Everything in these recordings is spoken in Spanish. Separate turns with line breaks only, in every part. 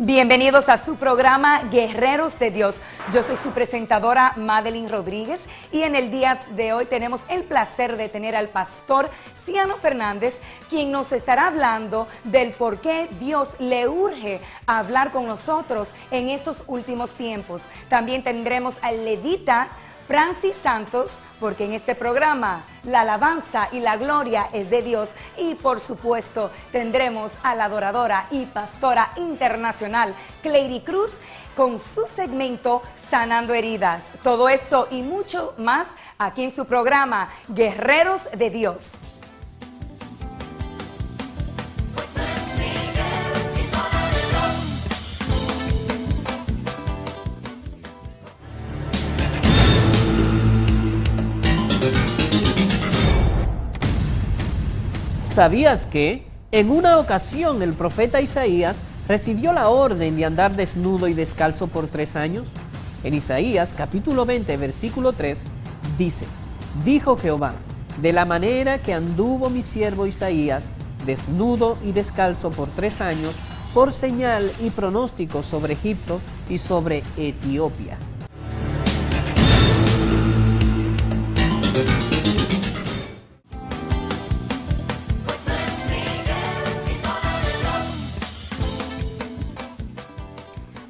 Bienvenidos a su programa Guerreros de Dios. Yo soy su presentadora Madeline Rodríguez y en el día de hoy tenemos el placer de tener al pastor Ciano Fernández, quien nos estará hablando del por qué Dios le urge hablar con nosotros en estos últimos tiempos. También tendremos al levita Francis Santos, porque en este programa la alabanza y la gloria es de Dios. Y por supuesto tendremos a la adoradora y pastora internacional Cleidy Cruz con su segmento Sanando Heridas. Todo esto y mucho más aquí en su programa Guerreros de Dios.
¿Sabías que en una ocasión el profeta Isaías recibió la orden de andar desnudo y descalzo por 3 años? En Isaías capítulo 20 versículo 3 dice: dijo Jehová, de la manera que anduvo mi siervo Isaías, desnudo y descalzo por 3 años, por señal y pronóstico sobre Egipto y sobre Etiopía.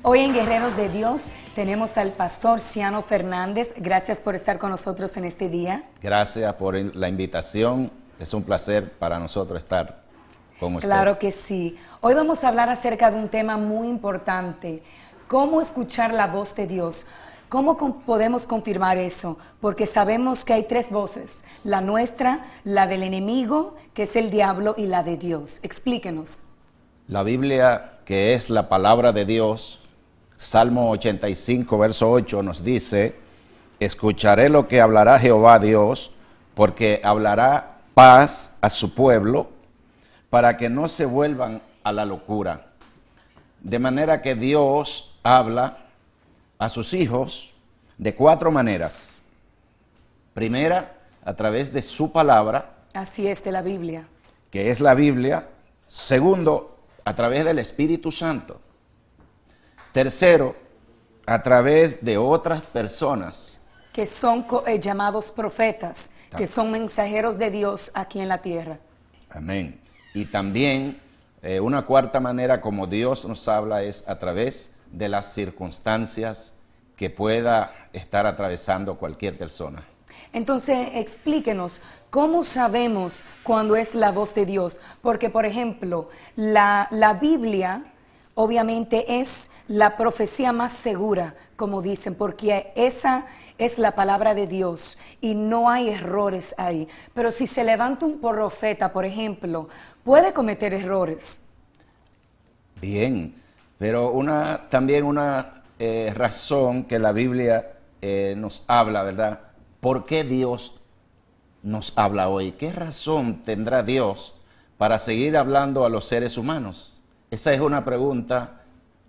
Hoy en Guerreros de Dios tenemos al pastor Ciano Fernández. Gracias por estar con nosotros en este día.
Gracias por la invitación. Es un placer para nosotros estar con usted.
Claro que sí. Hoy vamos a hablar acerca de un tema muy importante. ¿Cómo escuchar la voz de Dios? ¿Cómo podemos confirmar eso? Porque sabemos que hay 3 voces. La nuestra, la del enemigo, que es el diablo, y la de Dios. Explíquenos.
La Biblia, que es la palabra de Dios, Salmo 85, verso 8 nos dice: escucharé lo que hablará Jehová Dios, porque hablará paz a su pueblo, para que no se vuelvan a la locura. De manera que Dios habla a sus hijos de 4 maneras. Primera, a través de su palabra.
Así es, de la Biblia.
Que es la Biblia. Segundo, a través del Espíritu Santo. Tercero, a través de otras personas.
Que son llamados profetas, que son mensajeros de Dios aquí en la tierra.
Amén. Y también una cuarta manera como Dios nos habla es a través de las circunstancias que pueda estar atravesando cualquier persona.
Entonces, explíquenos, ¿cómo sabemos cuando es la voz de Dios? Porque, por ejemplo, la Biblia obviamente es la profecía más segura, como dicen, porque esa es la palabra de Dios y no hay errores ahí. Pero si se levanta un profeta, por ejemplo, puede cometer errores.
Bien, pero también una razón que la Biblia nos habla, ¿verdad? ¿Por qué Dios nos habla hoy? ¿Qué razón tendrá Dios para seguir hablando a los seres humanos? Esa es una pregunta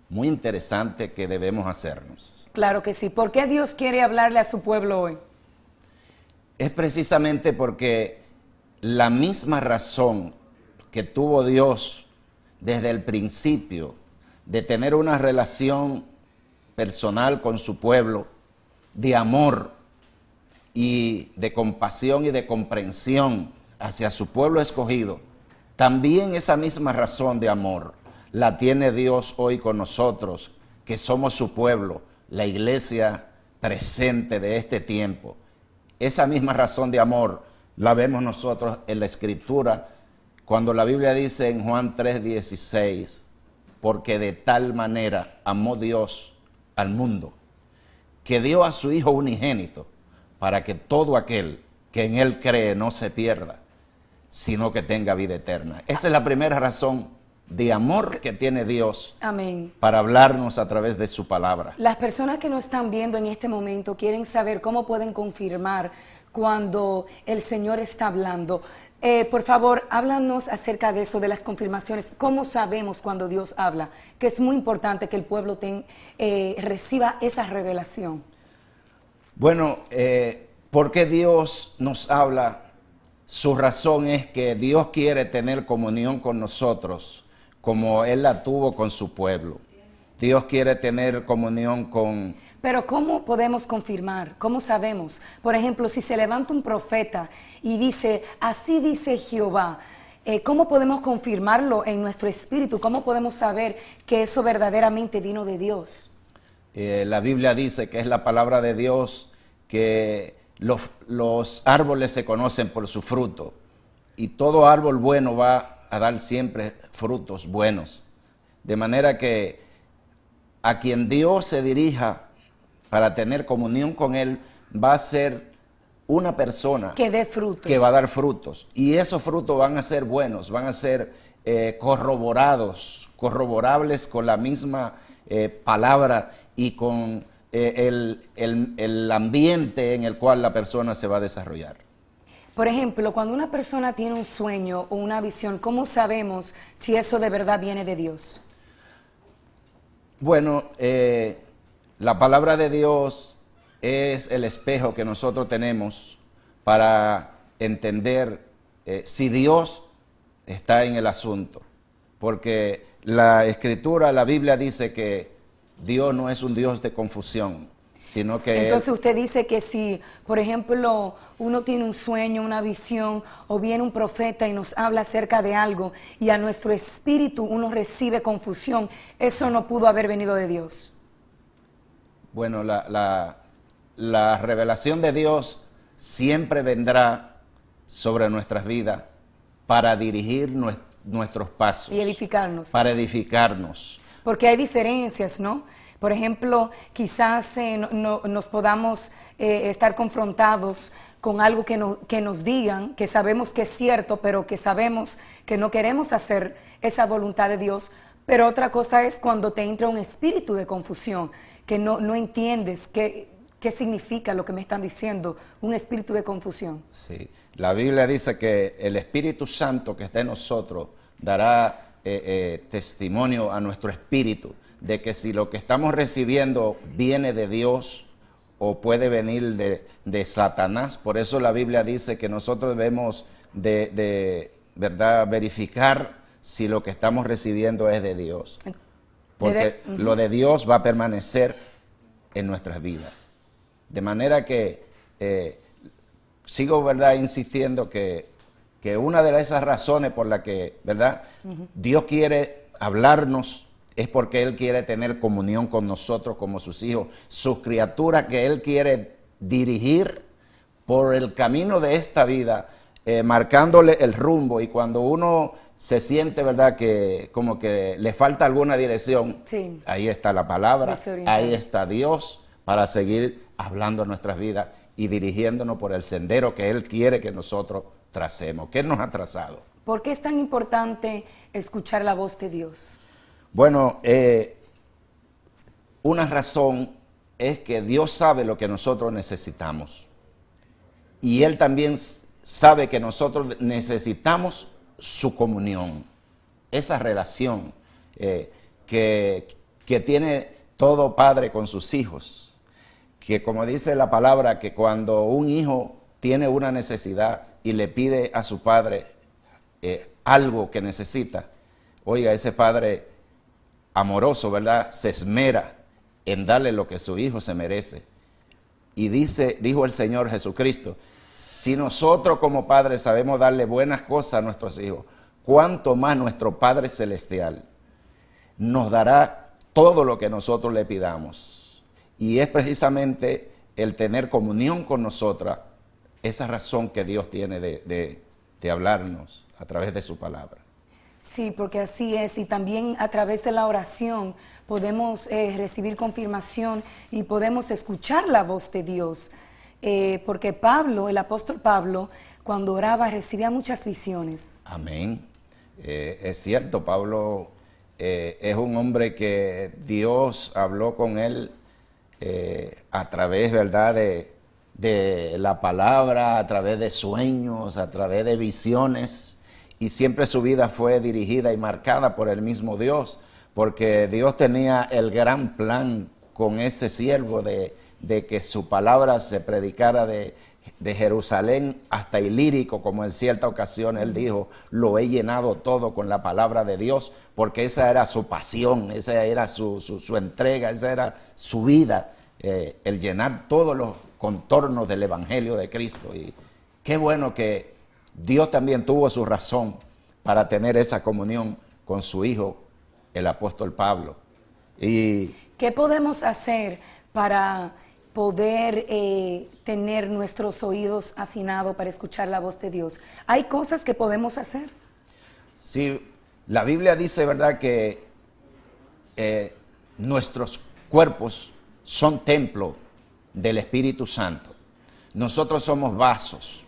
muy interesante que debemos hacernos.
Claro que sí. ¿Por qué Dios quiere hablarle a su pueblo hoy?
Es precisamente porque la misma razón que tuvo Dios desde el principio de tener una relación personal con su pueblo, de amor y de compasión y de comprensión hacia su pueblo escogido, también esa misma razón de amor la tiene Dios hoy con nosotros, que somos su pueblo, la iglesia presente de este tiempo. Esa misma razón de amor la vemos nosotros en la Escritura, cuando la Biblia dice en Juan 3:16, porque de tal manera amó Dios al mundo, que dio a su Hijo unigénito, para que todo aquel que en Él cree no se pierda, sino que tenga vida eterna. Esa es la primera razón de amor que tiene Dios.
Amén.
Para hablarnos a través de su palabra.
Las personas que nos están viendo en este momento quieren saber cómo pueden confirmar cuando el Señor está hablando. Por favor, háblanos acerca de eso, de las confirmaciones. ¿Cómo sabemos cuando Dios habla? Que es muy importante que el pueblo reciba esa revelación.
Bueno, ¿por qué Dios nos habla? Su razón es que Dios quiere tener comunión con nosotros como Él la tuvo con su pueblo. Dios quiere tener comunión con...
Pero ¿cómo podemos confirmar? ¿Cómo sabemos? Por ejemplo, si se levanta un profeta y dice, así dice Jehová, ¿cómo podemos confirmarlo en nuestro espíritu? ¿Cómo podemos saber que eso verdaderamente vino de Dios?
La Biblia dice que es la palabra de Dios, que los árboles se conocen por su fruto, y todo árbol bueno va a dar siempre frutos buenos. De manera que a quien Dios se dirija para tener comunión con Él, va a ser una persona
que dé frutos,
que va a dar frutos. Y esos frutos van a ser buenos, van a ser corroborables con la misma palabra y con el ambiente en el cual la persona se va a desarrollar.
Por ejemplo, cuando una persona tiene un sueño o una visión, ¿cómo sabemos si eso de verdad viene de Dios?
Bueno, la palabra de Dios es el espejo que nosotros tenemos para entender si Dios está en el asunto. Porque la Escritura, la Biblia dice que Dios no es un Dios de confusión, sino que...
Entonces usted dice que si, por ejemplo, uno tiene un sueño, una visión, o viene un profeta y nos habla acerca de algo, y a nuestro espíritu uno recibe confusión, eso no pudo haber venido de Dios.
Bueno, la revelación de Dios siempre vendrá sobre nuestras vidas para dirigir nuestros pasos.
Y edificarnos.
Para edificarnos.
Porque hay diferencias, ¿no? Por ejemplo, quizás nos podamos estar confrontados con algo que nos digan, que sabemos que es cierto, pero que sabemos que no queremos hacer esa voluntad de Dios. Pero otra cosa es cuando te entra un espíritu de confusión, que no entiendes qué significa lo que me están diciendo, un espíritu de confusión.
Sí, la Biblia dice que el Espíritu Santo que está en nosotros dará testimonio a nuestro espíritu de que si lo que estamos recibiendo viene de Dios o puede venir de Satanás. Por eso la Biblia dice que nosotros debemos de verdad verificar si lo que estamos recibiendo es de Dios. Porque lo de Dios va a permanecer en nuestras vidas. De manera que sigo, ¿verdad?, insistiendo que una de esas razones por la que, ¿verdad?, Dios quiere hablarnos es porque Él quiere tener comunión con nosotros como sus hijos, sus criaturas que Él quiere dirigir por el camino de esta vida, marcándole el rumbo. Y cuando uno se siente, ¿verdad?, que como que le falta alguna dirección,
sí,
ahí está la palabra, ahí está Dios para seguir hablando en nuestras vidas y dirigiéndonos por el sendero que Él quiere que nosotros tracemos, que Él nos ha trazado.
¿Por qué es tan importante escuchar la voz de Dios?
Bueno, una razón es que Dios sabe lo que nosotros necesitamos. Y Él también sabe que nosotros necesitamos su comunión, esa relación que tiene todo padre con sus hijos. Que como dice la palabra, que cuando un hijo tiene una necesidad y le pide a su padre algo que necesita, oiga, ese padre amoroso, ¿verdad?, se esmera en darle lo que su hijo se merece. Y dijo el Señor Jesucristo, si nosotros como padres sabemos darle buenas cosas a nuestros hijos, cuánto más nuestro Padre Celestial nos dará todo lo que nosotros le pidamos. Y es precisamente el tener comunión con nosotras, esa razón que Dios tiene de hablarnos a través de su palabra.
Sí, porque así es, y también a través de la oración podemos recibir confirmación y podemos escuchar la voz de Dios, porque Pablo, el apóstol Pablo, cuando oraba recibía muchas visiones. Amén.
Es cierto, Pablo es un hombre que Dios habló con él a través, ¿verdad?, de la palabra, a través de sueños, a través de visiones. Y siempre su vida fue dirigida y marcada por el mismo Dios, porque Dios tenía el gran plan con ese siervo de que su palabra se predicara de de Jerusalén hasta Ilírico, como en cierta ocasión él dijo, lo he llenado todo con la palabra de Dios, porque esa era su pasión, esa era su entrega, esa era su vida, el llenar todos los contornos del Evangelio de Cristo. Y qué bueno que Dios también tuvo su razón para tener esa comunión con su hijo, el apóstol Pablo. Y
¿qué podemos hacer para poder tener nuestros oídos afinados para escuchar la voz de Dios? ¿Hay cosas que podemos hacer?
Sí, la Biblia dice, ¿verdad?, que nuestros cuerpos son templo del Espíritu Santo. Nosotros somos vasos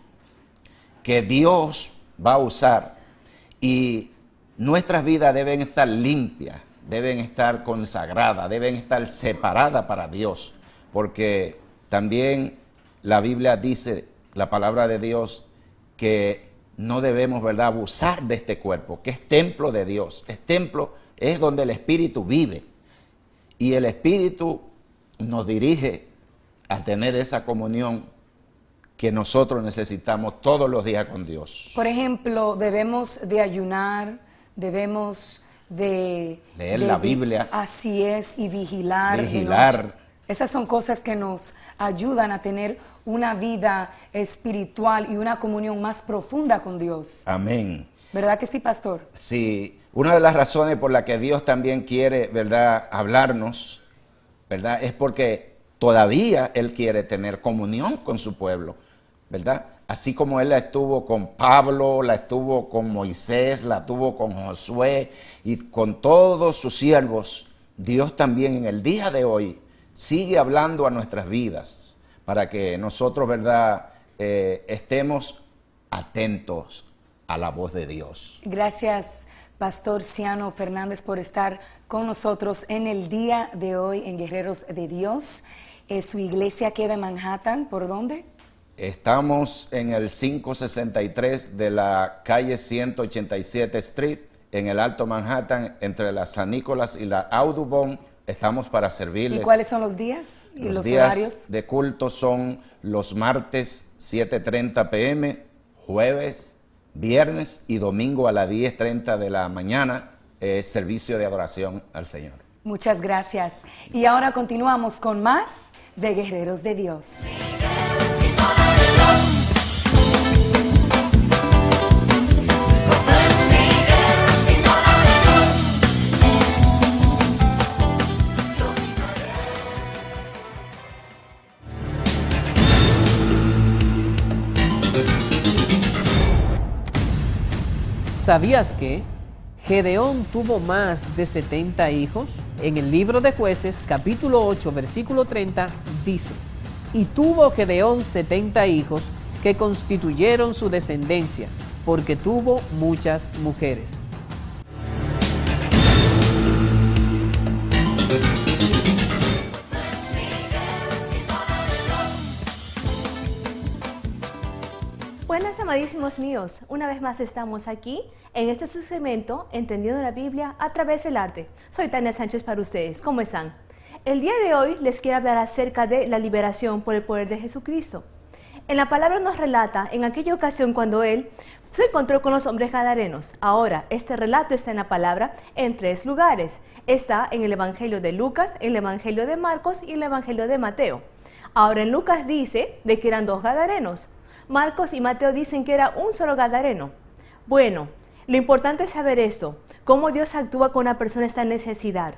que Dios va a usar y nuestras vidas deben estar limpias, deben estar consagradas, deben estar separadas para Dios, porque también la Biblia dice, la palabra de Dios, que no debemos, ¿verdad?, abusar de este cuerpo, que es templo de Dios. Es templo, es donde el Espíritu vive. Y el Espíritu nos dirige a tener esa comunión que nosotros necesitamos todos los días con Dios.
Por ejemplo, debemos de ayunar, debemos de
leer la Biblia.
Así es, y vigilar. Esas son cosas que nos ayudan a tener una vida espiritual y una comunión más profunda con Dios.
Amén.
¿Verdad que sí, pastor?
Sí, una de las razones por la que Dios también quiere, ¿verdad?, hablarnos, ¿verdad?, es porque todavía Él quiere tener comunión con su pueblo, ¿verdad? Así como Él la estuvo con Pablo, la estuvo con Moisés, la tuvo con Josué y con todos sus siervos, Dios también en el día de hoy sigue hablando a nuestras vidas para que nosotros, ¿verdad?, estemos atentos a la voz de Dios.
Gracias, Pastor Ciano Fernández, por estar con nosotros en el día de hoy en Guerreros de Dios. Su iglesia queda en Manhattan, ¿por dónde?
Estamos en el 563 de la calle 187 Street, en el Alto Manhattan, entre la San Nicolás y la Audubon. Estamos para servirles.
¿Y cuáles son los días y los
días
horarios?
De culto son los martes 7:30 p.m., jueves, viernes y domingo a las 10:30 de la mañana, servicio de adoración al Señor.
Muchas gracias. Y ahora continuamos con más de Guerreros de Dios.
¿Sabías que Gedeón tuvo más de 70 hijos? En el libro de Jueces, capítulo 8, versículo 30, dice: y tuvo Gedeón 70 hijos que constituyeron su descendencia, porque tuvo muchas mujeres.
Buenas, amadísimos míos, una vez más estamos aquí en este su segmento Entendiendo la Biblia a través del arte. Soy Tania Sánchez para ustedes, ¿cómo están? El día de hoy les quiero hablar acerca de la liberación por el poder de Jesucristo. En la palabra nos relata en aquella ocasión cuando Él se encontró con los hombres gadarenos. Ahora, este relato está en la palabra en 3 lugares. Está en el Evangelio de Lucas, en el Evangelio de Marcos y en el Evangelio de Mateo. Ahora, en Lucas dice de que eran 2 gadarenos. Marcos y Mateo dicen que era un solo gadareno. Bueno, lo importante es saber esto, cómo Dios actúa con una persona en esta necesidad.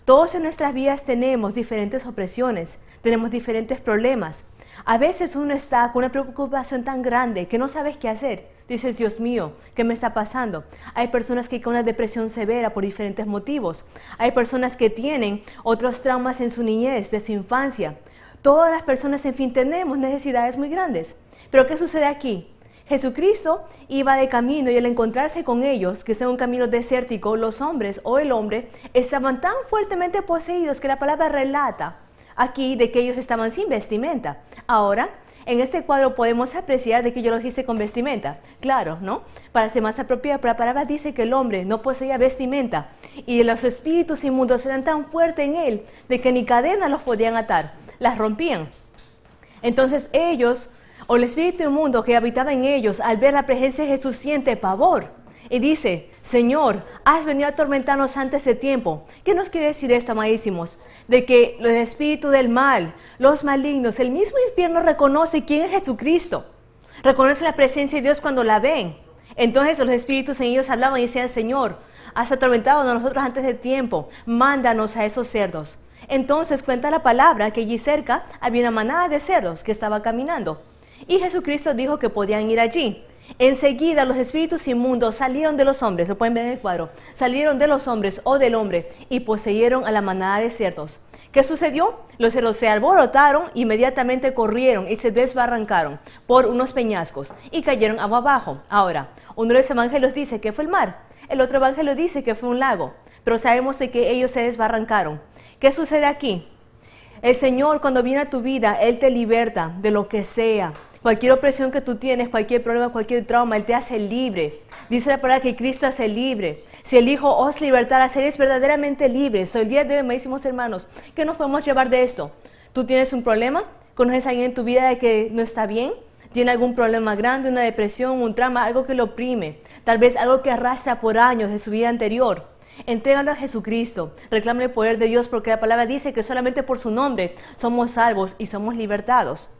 Todos en nuestras vidas tenemos diferentes opresiones, tenemos diferentes problemas. A veces uno está con una preocupación tan grande que no sabes qué hacer. Dices, Dios mío, ¿qué me está pasando? Hay personas que con una depresión severa por diferentes motivos. Hay personas que tienen otros traumas en su niñez, de su infancia. Todas las personas, en fin, tenemos necesidades muy grandes. Pero ¿qué sucede aquí? Jesucristo iba de camino y al encontrarse con ellos, que sea un camino desértico, los hombres o el hombre estaban tan fuertemente poseídos que la palabra relata aquí de que ellos estaban sin vestimenta. Ahora, en este cuadro podemos apreciar de que yo los hice con vestimenta. Claro, ¿no? Para ser más apropiado, pero la palabra dice que el hombre no poseía vestimenta y los espíritus inmundos eran tan fuertes en él de que ni cadenas los podían atar, las rompían. Entonces ellos O el espíritu inmundo que habitaba en ellos, al ver la presencia de Jesús, siente pavor. Y dice, Señor, has venido a atormentarnos antes de tiempo. ¿Qué nos quiere decir esto, amadísimos? De que el espíritu del mal, los malignos, el mismo infierno reconoce quién es Jesucristo. Reconoce la presencia de Dios cuando la ven. Entonces los espíritus en ellos hablaban y decían, Señor, has atormentado a nosotros antes del tiempo, mándanos a esos cerdos. Entonces cuenta la palabra que allí cerca había una manada de cerdos que estaba caminando. Y Jesucristo dijo que podían ir allí. Enseguida los espíritus inmundos salieron de los hombres, lo pueden ver en el cuadro, salieron de los hombres o del hombre y poseyeron a la manada de cerdos. ¿Qué sucedió? Los cerdos se alborotaron, inmediatamente corrieron y se desbarrancaron por unos peñascos y cayeron agua abajo. Ahora, uno de los evangelios dice que fue el mar, el otro evangelio dice que fue un lago, pero sabemos de que ellos se desbarrancaron. ¿Qué sucede aquí? El Señor, cuando viene a tu vida, Él te liberta de lo que sea. Cualquier opresión que tú tienes, cualquier problema, cualquier trauma, Él te hace libre. Dice la palabra que Cristo hace libre. Si el Hijo os libertara, seréis verdaderamente libres. Hoy el día de hoy, mis hermanos, ¿qué nos podemos llevar de esto? ¿Tú tienes un problema? ¿Conoces a alguien en tu vida de que no está bien? ¿Tiene algún problema grande, una depresión, un trauma, algo que lo oprime? Tal vez algo que arrastra por años de su vida anterior. Entrégalo a Jesucristo, reclama el poder de Dios porque la palabra dice que solamente por su nombre somos salvos y somos libertados.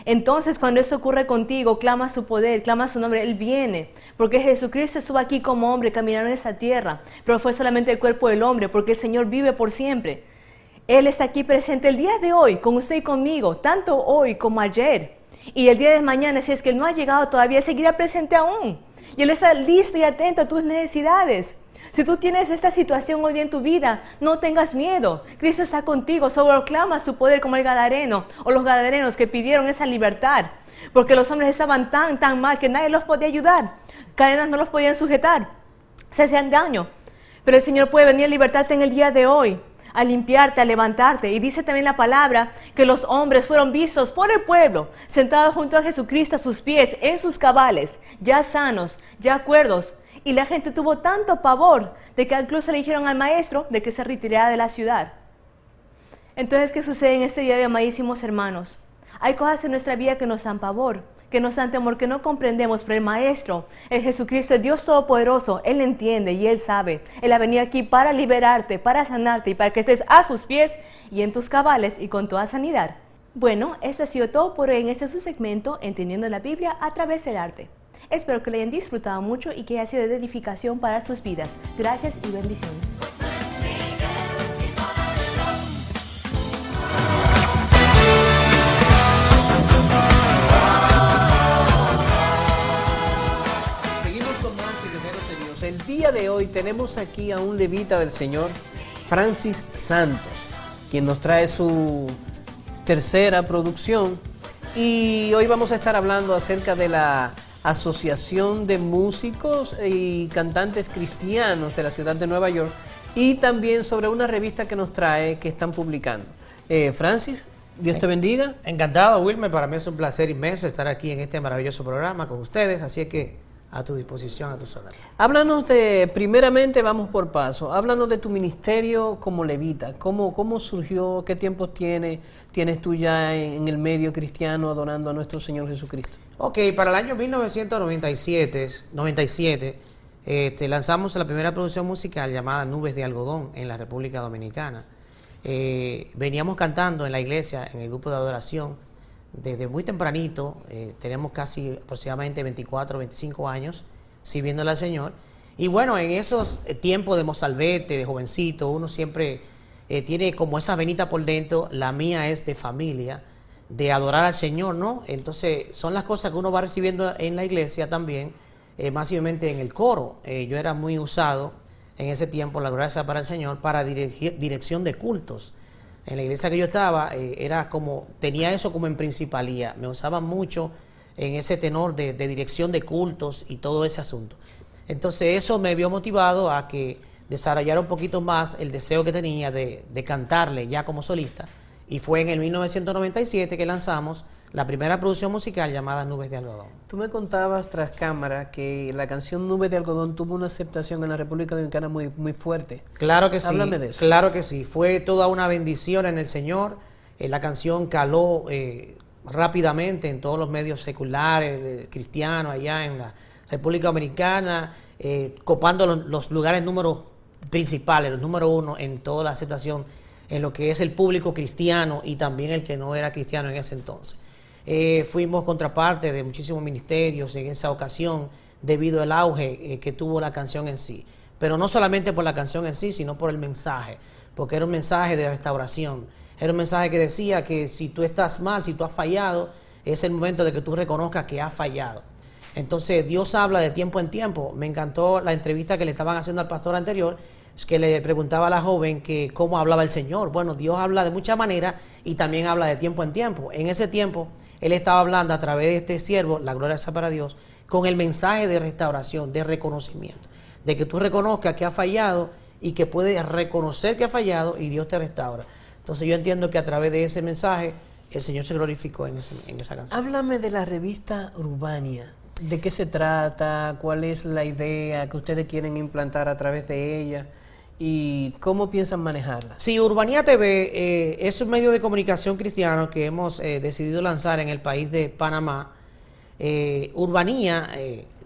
Entonces cuando eso ocurre contigo, clama su poder, clama su nombre, Él viene, porque Jesucristo estuvo aquí como hombre caminando en esta tierra, pero fue solamente el cuerpo del hombre, porque el Señor vive por siempre. Él está aquí presente el día de hoy, con usted y conmigo, tanto hoy como ayer. Y el día de mañana, si es que Él no ha llegado todavía, Él seguirá presente aún. Y Él está listo y atento a tus necesidades. Si tú tienes esta situación hoy día en tu vida, no tengas miedo. Cristo está contigo, solo clama su poder como el gadareno o los gadarenos que pidieron esa libertad. Porque los hombres estaban tan mal que nadie los podía ayudar. Cadenas no los podían sujetar, se hacían daño. Pero el Señor puede venir a libertarte en el día de hoy, a limpiarte, a levantarte. Y dice también la palabra que los hombres fueron vistos por el pueblo, sentados junto a Jesucristo a sus pies, en sus cabales, ya sanos, ya cuerdos. Y la gente tuvo tanto pavor de que incluso le dijeron al maestro de que se retirara de la ciudad. Entonces, ¿qué sucede en este día de amadísimos hermanos? Hay cosas en nuestra vida que nos dan pavor, que nos dan temor, que no comprendemos, pero el Maestro, el Jesucristo, el Dios Todopoderoso, Él entiende y Él sabe. Él ha venido aquí para liberarte, para sanarte y para que estés a sus pies y en tus cabales y con toda sanidad. Bueno, esto ha sido todo por hoy en este su segmento, Entendiendo la Biblia a través del arte. Espero que lo hayan disfrutado mucho y que haya sido de edificación para sus vidas. Gracias y bendiciones.
Seguimos con más Guerreros de Dios. El día de hoy tenemos aquí a un levita del Señor, Francis Santos, quien nos trae su tercera producción. Y hoy vamos a estar hablando acerca de la Asociación de Músicos y Cantantes Cristianos de la ciudad de Nueva York y también sobre una revista que nos trae que están publicando. Francis, Dios te bendiga.
Encantado, Wilmer, para mí es un placer inmenso estar aquí en este maravilloso programa con ustedes, así es que a tu disposición, a tu zona.
Háblanos primeramente vamos por paso, háblanos de tu ministerio como levita, cómo surgió, qué tiempos tienes tú ya en el medio cristiano adorando a nuestro Señor Jesucristo.
Ok, para el año 1997 lanzamos la primera producción musical llamada Nubes de Algodón en la República Dominicana. Veníamos cantando en la iglesia, en el grupo de adoración, desde muy tempranito, tenemos casi aproximadamente 24, 25 años sirviéndole al Señor. Y bueno, en esos tiempos de mozalbete, de jovencito, uno siempre tiene como esa venita por dentro. La mía es de familia, de adorar al Señor, ¿no? Entonces son las cosas que uno va recibiendo en la iglesia también, máximamente en el coro. Yo era muy usado en ese tiempo, la gloria sea para el Señor, para dirección de cultos. En la iglesia que yo estaba, tenía eso como en principalía. Me usaban mucho en ese tenor de dirección de cultos y todo ese asunto. Entonces eso me vio motivado a que desarrollara un poquito más el deseo que tenía de cantarle ya como solista. Y fue en el 1997 que lanzamos la primera producción musical llamada Nubes de Algodón.
Tú me contabas tras cámara que la canción Nubes de Algodón tuvo una aceptación en la República Dominicana muy fuerte.
Claro que sí.
Háblame de eso.
Claro que sí. Fue toda una bendición en el Señor. La canción caló rápidamente en todos los medios seculares, cristianos, allá en la República Dominicana, copando los lugares principales, los número 1 en toda la aceptación, en lo que es el público cristiano y también el que no era cristiano en ese entonces. Fuimos contraparte de muchísimos ministerios en esa ocasión debido al auge que tuvo la canción en sí. Pero no solamente por la canción en sí, sino por el mensaje, porque era un mensaje de restauración. Era un mensaje que decía que si tú estás mal, si tú has fallado, es el momento de que tú reconozcas que has fallado. Entonces Dios habla de tiempo en tiempo. Me encantó la entrevista que le estaban haciendo al pastor anterior, es que le preguntaba a la joven que cómo hablaba el Señor. Bueno, Dios habla de muchas maneras y también habla de tiempo en tiempo. En ese tiempo, Él estaba hablando a través de este siervo, la gloria sea para Dios, con el mensaje de restauración, de reconocimiento, de que tú reconozcas que has fallado y que puedes reconocer que has fallado y Dios te restaura. Entonces yo entiendo que a través de ese mensaje el Señor se glorificó en esa canción.
Háblame de la revista Urbania. ¿De qué se trata? ¿Cuál es la idea que ustedes quieren implantar a través de ella? ¿Y cómo piensan manejarla?
Sí, Urbanía TV es un medio de comunicación cristiano que hemos decidido lanzar en el país de Panamá. Urbanía,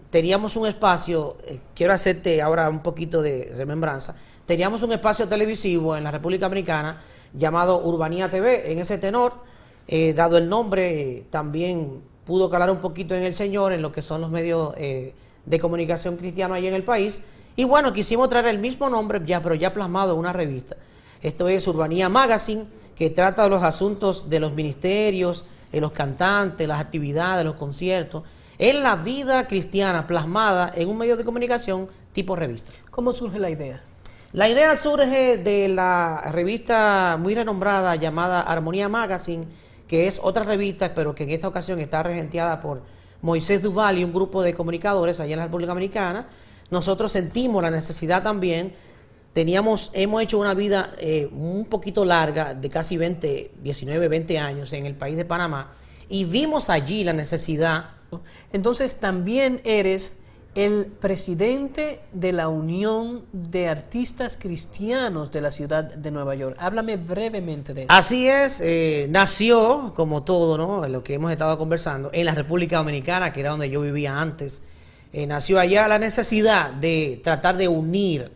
teníamos un espacio, quiero hacerte ahora un poquito de remembranza, teníamos un espacio televisivo en la República Dominicana llamado Urbanía TV. En ese tenor, dado el nombre, también pudo calar un poquito en el Señor, en lo que son los medios de comunicación cristiano ahí en el país. Y bueno, quisimos traer el mismo nombre, pero ya plasmado en una revista. Esto es Urbanía Magazine, que trata de los asuntos de los ministerios, de los cantantes, las actividades, los conciertos, en la vida cristiana plasmada en un medio de comunicación tipo revista.
¿Cómo surge la idea?
La idea surge de la revista muy renombrada llamada Armonía Magazine, que es otra revista, pero que en esta ocasión está regenteada por Moisés Duval y un grupo de comunicadores allá en la República Dominicana. Nosotros sentimos la necesidad también, hemos hecho una vida un poquito larga, de casi 19, 20 años en el país de Panamá, y vimos allí la necesidad.
Entonces también eres el presidente de la Unión de Artistas Cristianos de la ciudad de Nueva York. Háblame brevemente de eso.
Así es, nació, como todo, ¿no?, lo que hemos estado conversando, en la República Dominicana, que era donde yo vivía antes. Nació allá la necesidad de tratar de unir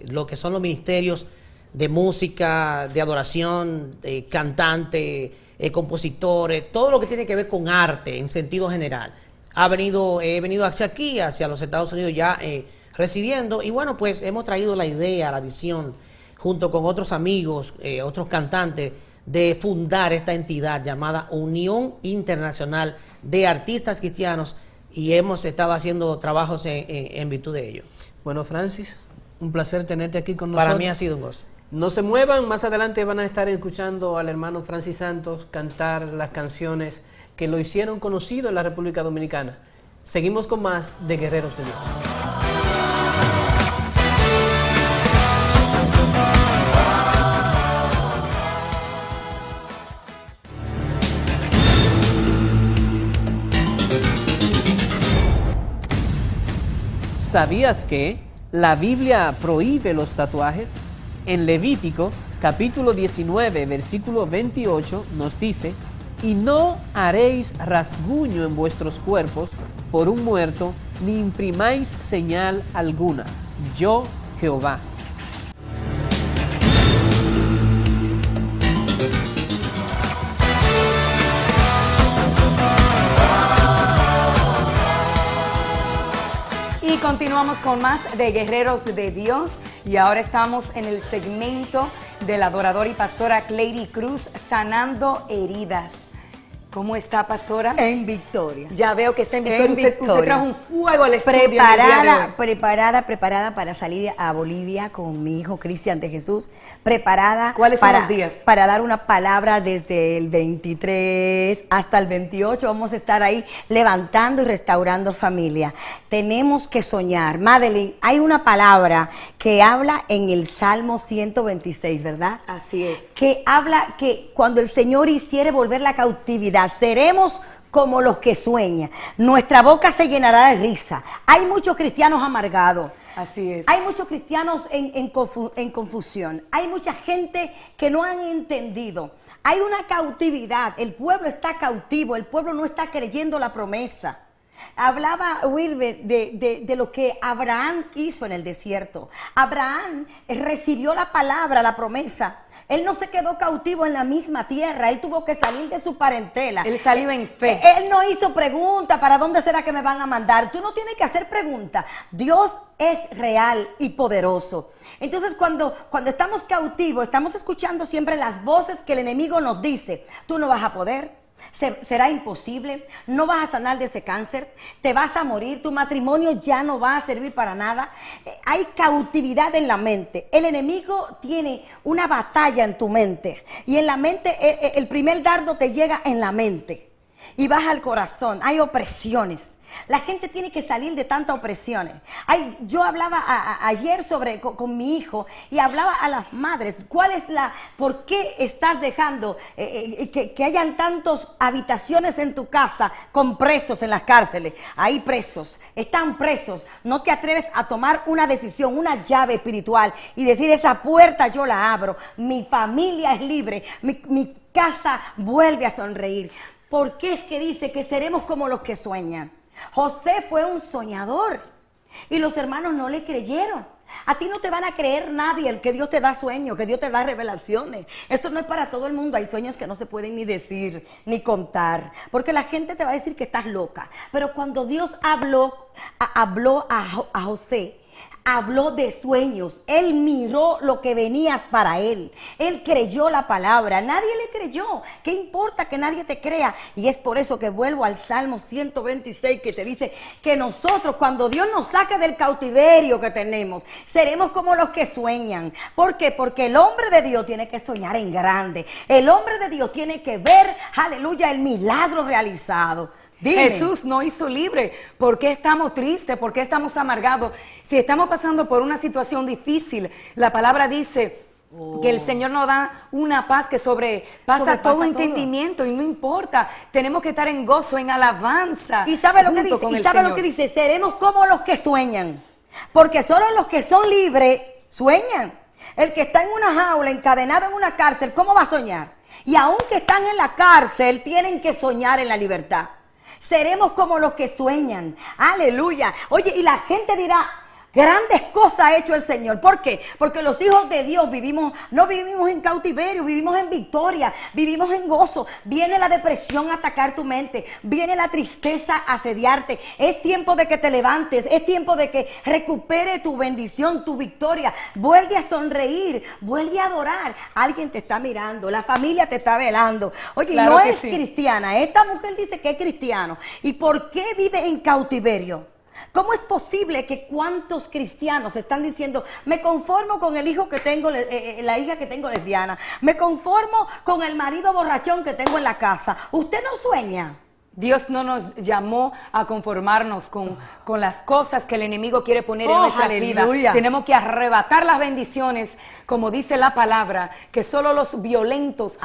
lo que son los ministerios de música, de adoración, de cantantes, compositores, todo lo que tiene que ver con arte en sentido general. He venido hacia aquí, hacia los Estados Unidos ya residiendo, y bueno, pues hemos traído la idea, la visión, junto con otros amigos, otros cantantes, de fundar esta entidad llamada Unión Internacional de Artistas Cristianos, y hemos estado haciendo trabajos en virtud de ello.
Bueno, Francis, un placer tenerte aquí con nosotros.
Para mí ha sido un gozo.
No se muevan, más adelante van a estar escuchando al hermano Francis Santos cantar las canciones que lo hicieron conocido en la República Dominicana. Seguimos con más de Guerreros de Dios. ¿Sabías que la Biblia prohíbe los tatuajes? En Levítico, capítulo 19, versículo 28, nos dice: y no haréis rasguño en vuestros cuerpos por un muerto, ni imprimáis señal alguna. Yo, Jehová.
Y continuamos con más de Guerreros de Dios, y ahora estamos en el segmento de la adoradora y pastora Cleidy Cruz, sanando heridas. ¿Cómo está, pastora?
En victoria.
Ya veo que está en victoria.
En
Usted
victoria.
trajo un fuego al estudio en el día de hoy.
Preparada para salir a Bolivia con mi hijo Cristian de Jesús. Preparada.
¿Cuáles son los días?
Para dar una palabra desde el 23 hasta el 28. Vamos a estar ahí levantando y restaurando familia. Tenemos que soñar. Madeline, hay una palabra que habla en el Salmo 126, ¿verdad?
Así es.
Que habla que cuando el Señor hiciere volver la cautividad vida seremos como los que sueñan. Nuestra boca se llenará de risa. Hay muchos cristianos amargados.
Así es.
Hay muchos cristianos en confusión. Hay mucha gente que no han entendido. Hay una cautividad. El pueblo está cautivo. El pueblo no está creyendo la promesa. Hablaba Wilber de lo que Abraham hizo en el desierto. Abraham recibió la palabra, la promesa. Él no se quedó cautivo en la misma tierra. Él tuvo que salir de su parentela.
Él salió en fe.
Él no hizo pregunta, ¿para dónde será que me van a mandar? Tú no tienes que hacer preguntas. Dios es real y poderoso. Entonces cuando estamos cautivos, estamos escuchando siempre las voces que el enemigo nos dice. Tú no vas a poder. Será imposible, no vas a sanar de ese cáncer, te vas a morir, tu matrimonio ya no va a servir para nada. Hay cautividad en la mente. El enemigo tiene una batalla en tu mente y en la mente el primer dardo te llega en la mente y baja al corazón. Hay opresiones. La gente tiene que salir de tantas opresiones. Yo hablaba ayer con mi hijo y hablaba a las madres. ¿Por qué estás dejando que hayan tantas habitaciones en tu casa con presos en las cárceles? Hay presos, están presos. No te atreves a tomar una decisión, una llave espiritual y decir: esa puerta yo la abro. Mi familia es libre, mi casa vuelve a sonreír. ¿Por qué es que dice que seremos como los que sueñan? José fue un soñador y los hermanos no le creyeron. A ti no te van a creer nadie el que Dios te da sueños, que Dios te da revelaciones. Esto no es para todo el mundo. Hay sueños que no se pueden ni decir, ni contar, porque la gente te va a decir que estás loca. Pero cuando Dios habló a José, habló de sueños. Él miró lo que venías para él. Él creyó la palabra. Nadie le creyó. ¿Qué importa que nadie te crea? Y es por eso que vuelvo al Salmo 126, que te dice que nosotros, cuando Dios nos saque del cautiverio que tenemos, seremos como los que sueñan. ¿Por qué? Porque el hombre de Dios tiene que soñar en grande. El hombre de Dios tiene que ver, aleluya, el milagro realizado. Dime.
Jesús nos hizo libre. ¿Por qué estamos tristes? ¿Por qué estamos amargados? Si estamos pasando por una situación difícil, la palabra dice que el Señor nos da una paz que sobrepasa todo entendimiento, y no importa, tenemos que estar en gozo, en alabanza.
¿Y sabe lo que dice? ¿Y sabe lo que dice? Seremos como los que sueñan, porque solo los que son libres sueñan. El que está en una jaula, encadenado en una cárcel, ¿cómo va a soñar? Y aunque están en la cárcel, tienen que soñar en la libertad. Seremos como los que sueñan. Aleluya. Oye, y la gente dirá: grandes cosas ha hecho el Señor. ¿Por qué? Porque los hijos de Dios no vivimos en cautiverio, vivimos en victoria, vivimos en gozo. Viene la depresión a atacar tu mente, viene la tristeza a asediarte. Es tiempo de que te levantes, es tiempo de que recupere tu bendición, tu victoria. Vuelve a sonreír, vuelve a adorar. Alguien te está mirando, la familia te está velando. Oye, claro, no es cristiana. Esta mujer dice que es cristiano. ¿Y por qué vive en cautiverio? ¿Cómo es posible que cuántos cristianos están diciendo: me conformo con el hijo que tengo, la hija que tengo lesbiana, me conformo con el marido borrachón que tengo en la casa? ¿Usted no sueña?
Dios no nos llamó a conformarnos con las cosas que el enemigo quiere poner en nuestras vidas. Tenemos que arrebatar las bendiciones, como dice la palabra, que solo los violentos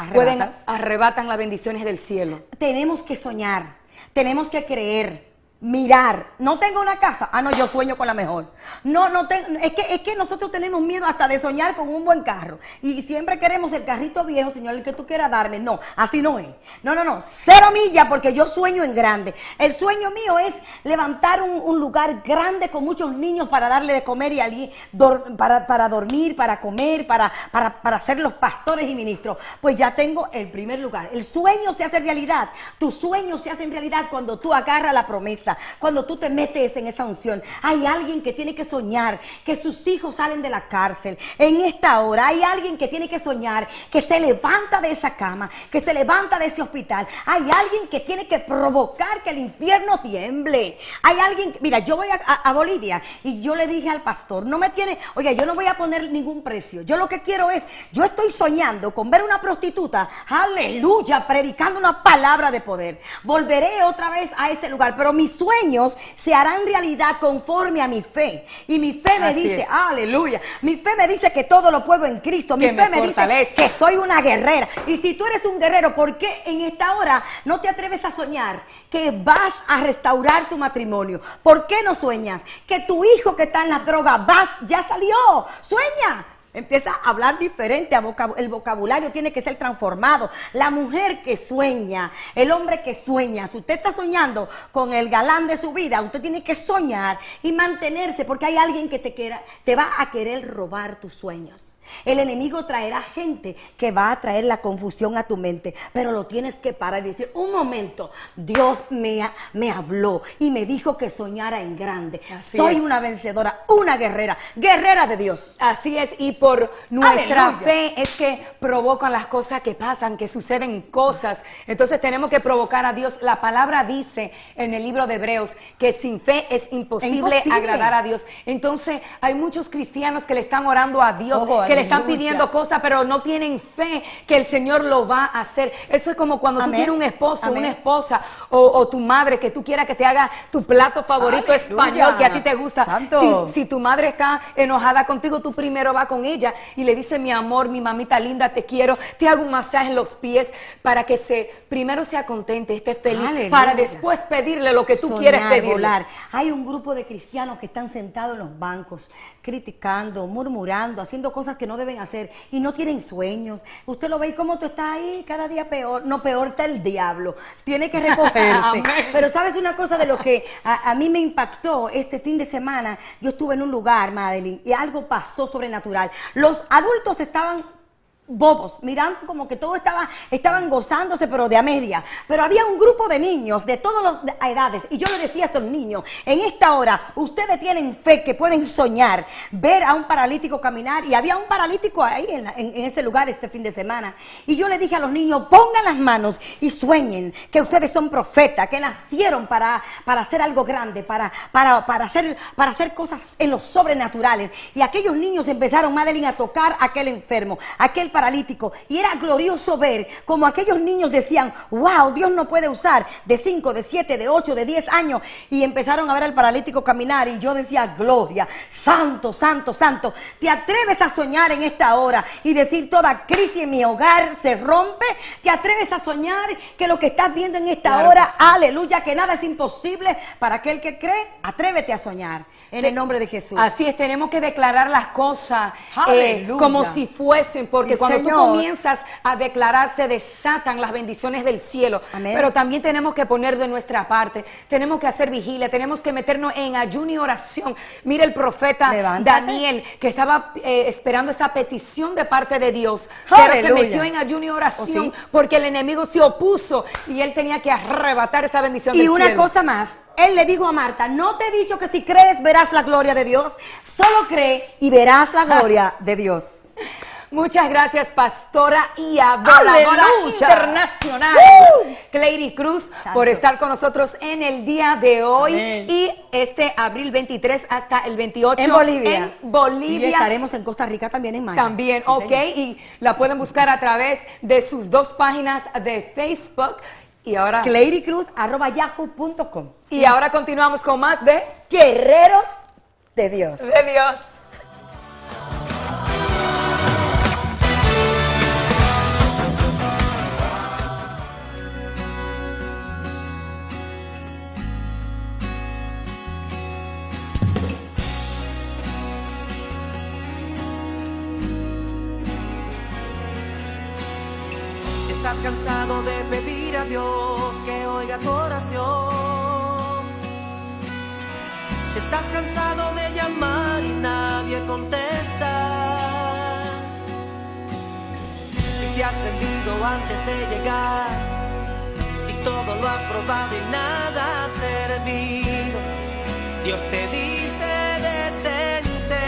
arrebatan las bendiciones del cielo.
Tenemos que soñar, tenemos que creer. Mirar, no tengo una casa, no, yo sueño con la mejor. Es que nosotros tenemos miedo hasta de soñar con un buen carro. Y siempre queremos el carrito viejo, Señor, el que tú quieras darme. No, así no es. No, 0 millas, porque yo sueño en grande. El sueño mío es levantar un lugar grande con muchos niños para darle de comer y alguien para dormir, para comer, para ser los pastores y ministros. Pues ya tengo el primer lugar. El sueño se hace realidad. Tu sueño se hace en realidad cuando tú agarras la promesa. Cuando tú te metes en esa unción. Hay alguien que tiene que soñar que sus hijos salen de la cárcel. En esta hora hay alguien que tiene que soñar que se levanta de esa cama, que se levanta de ese hospital. Hay alguien que tiene que provocar que el infierno tiemble. Hay alguien, mira, yo voy a Bolivia y yo le dije al pastor: yo no voy a poner ningún precio. Yo lo que quiero es, yo estoy soñando con ver una prostituta, aleluya, predicando una palabra de poder. Volveré otra vez a ese lugar, pero mi sueños se harán realidad conforme a mi fe. Y mi fe me
Así
dice,
es.
aleluya, mi fe me dice que todo lo puedo en Cristo. Mi
Que me
fe me dice
fortalece.
que soy una guerrera. Y si tú eres un guerrero, ¿por qué en esta hora no te atreves a soñar que vas a restaurar tu matrimonio? ¿Por qué no sueñas que tu hijo que está en las drogas ya salió? Sueña. Empieza a hablar diferente, el vocabulario tiene que ser transformado. La mujer que sueña, el hombre que sueña, si usted está soñando con el galán de su vida, usted tiene que soñar y mantenerse, porque hay alguien que te va a querer robar tus sueños. El enemigo traerá gente que va a traer la confusión a tu mente, pero lo tienes que parar y decir, un momento, Dios me habló y me dijo que soñara en grande.
Así
Soy
es.
una vencedora, una guerrera, guerrera de Dios.
Así es, y por nuestra
Aleluya.
fe es que provocan las cosas que pasan, que suceden cosas. Entonces tenemos que provocar a Dios. La palabra dice en el libro de Hebreos que sin fe es imposible agradar a Dios. Entonces hay muchos cristianos que le están orando a Dios,
Oh,
que le están
aleluya.
pidiendo cosas, pero no tienen fe que el Señor lo va a hacer. Eso es como cuando tú
Amén.
tienes un esposo,
Amén.
una esposa o tu madre, que tú quieras que te haga tu plato favorito
Aleluya.
español que a ti te gusta.
Santo.
Si tu madre está enojada contigo, tú primero vas con ella y le dices, mi amor, mi mamita linda, te quiero, te hago un masaje en los pies para que primero sea contente, esté feliz,
Aleluya.
para después pedirle lo que tú
Soñar,
quieres pedirle.
volar. Hay un grupo de cristianos que están sentados en los bancos, criticando, murmurando, haciendo cosas que no deben hacer y no tienen sueños. Usted lo ve y cómo tú estás ahí cada día peor. No, peor está el diablo. Tiene que recogerse.
Amén.
Pero ¿sabes una cosa de lo que a mí me impactó este fin de semana? Yo estuve en un lugar, Madeline, y algo pasó sobrenatural. Los adultos estaban bobos, mirando como que todos estaban gozándose, pero de a media. Pero había un grupo de niños de todas las edades, y yo le decía a estos niños, en esta hora, ustedes tienen fe que pueden soñar, ver a un paralítico caminar, y había un paralítico ahí en ese lugar este fin de semana, y yo le dije a los niños, pongan las manos y sueñen que ustedes son profetas, que nacieron para hacer algo grande, para hacer cosas en los sobrenaturales. Y aquellos niños empezaron, Madeline, a tocar a aquel enfermo, aquel paralítico, y era glorioso ver como aquellos niños decían, wow, Dios no puede usar de 5, de 7, de 8, de 10 años, y empezaron a ver al paralítico caminar, y yo decía, gloria, santo, santo, santo. ¿Te atreves a soñar en esta hora y decir, toda crisis en mi hogar se rompe? ¿Te atreves a soñar que lo que estás viendo en esta
Claro
hora,
que sí.
aleluya, que nada es imposible para aquel que cree? Atrévete a soñar en el nombre de Jesús.
Así es, tenemos que declarar las cosas
Aleluya.
como si fuesen, porque
Sí,
cuando tú
Señor.
comienzas a declarar, se desatan las bendiciones del cielo.
Amén.
Pero también tenemos que poner de nuestra parte, tenemos que hacer vigilia, tenemos que meternos en ayuno y oración. Mira el profeta
Levántate.
Daniel, que estaba esperando esa petición de parte de Dios, pero se
Aleluya.
metió en ayuno y oración
¿Oh, sí?
porque el enemigo se opuso y él tenía que arrebatar esa bendición
Y
del
una
cielo.
cosa más, él le dijo a Marta, no te he dicho que si crees verás la gloria de Dios, solo cree y verás la gloria de Dios.
Muchas gracias, pastora y adoradora
¡Aleluya!
internacional, Cleiry Cruz, por estar con nosotros en el día de hoy.
Amén.
Y este abril 23 hasta el 28
En Bolivia.
en Bolivia.
Y estaremos en Costa Rica también en mayo.
También,
Sí,
ok,
señor.
y la pueden buscar a través de sus dos páginas de Facebook. Y ahora,
ClairyCruz@yahoo.com.
y ahora continuamos con más de
Guerreros de Dios.
Dios.
Si estás cansado de pedir a Dios que oiga tu oración, si estás cansado de llamar y nadie contesta, si te has rendido antes de llegar, si todo lo has probado y nada ha servido, Dios te dice detente.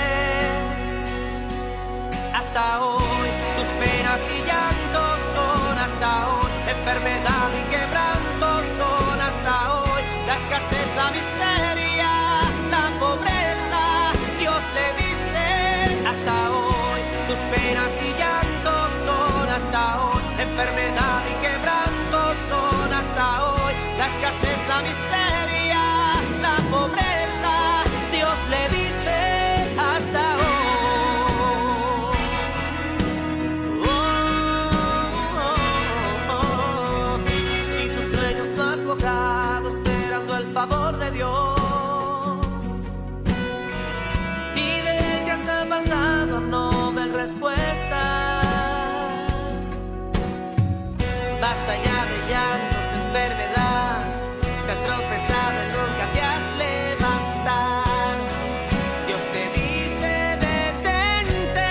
Hasta hoy tus penas y llantos son hasta hoy, enfermedad y quebranto son hasta hoy, la escasez, la miseria, la pobreza, Dios te dice hasta hoy, tus penas y llantos son hasta hoy, enfermedad y quebranto son hasta hoy, la escasez, la miseria, Basta ya de llantos, enfermedad. Si has tropezado, nunca te has levantado. Dios te dice detente.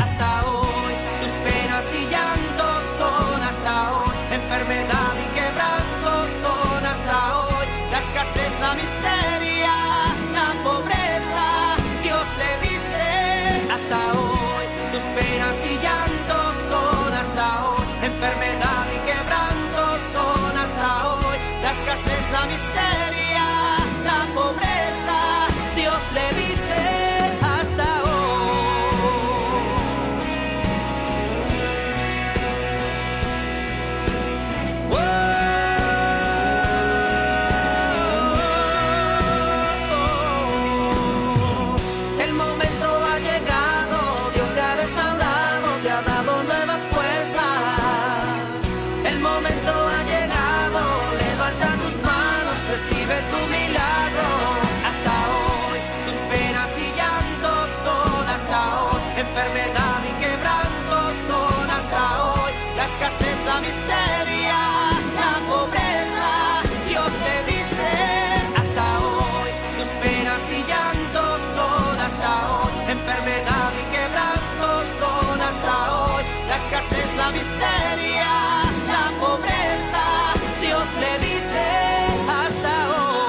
Hasta hoy tus penas y llantos son hasta hoy. Enfermedad y quebranto son hasta hoy. La escasez, la miseria, la pobreza. Dios le dice hasta hoy. Tus penas y llantos son hasta hoy. Enfermedad y quebranto son hasta hoy. La escasez, la miseria, la pobreza. Dios le dice hasta hoy. El momento ha llegado, Dios te ha restaurado, te ha dado nuevas fuerzas. El momento ha llegado, levanta tus manos, recibe tu milagro. Hasta hoy, tus penas y llantos son hasta hoy. Enfermedad y quebranto son hasta hoy. La escasez, la miseria, la pobreza. Dios le dice hasta hoy. Tus penas y llantos son hasta hoy. Enfermedad y quebranto son hasta hoy. La escasez, la miseria, la pobreza. Dios le dice hasta hoy.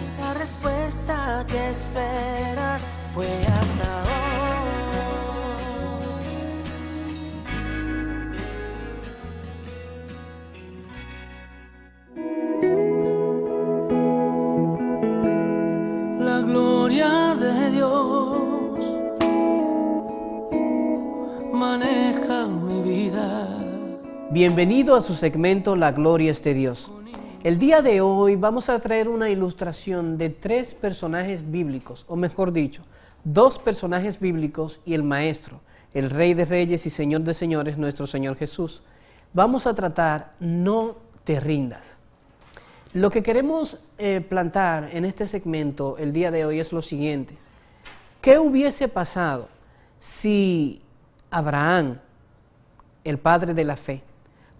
Esa respuesta que esperas fue hasta hoy. La gloria de Dios maneja mi vida.
Bienvenido a su segmento La Gloria es de Dios. El día de hoy vamos a traer una ilustración de 3 personajes bíblicos, o mejor dicho, 2 personajes bíblicos y el Maestro, el Rey de Reyes y Señor de Señores, nuestro Señor Jesús. Vamos a tratar No te rindas. Lo que queremos plantar en este segmento el día de hoy es lo siguiente. ¿Qué hubiese pasado si Abraham, el padre de la fe,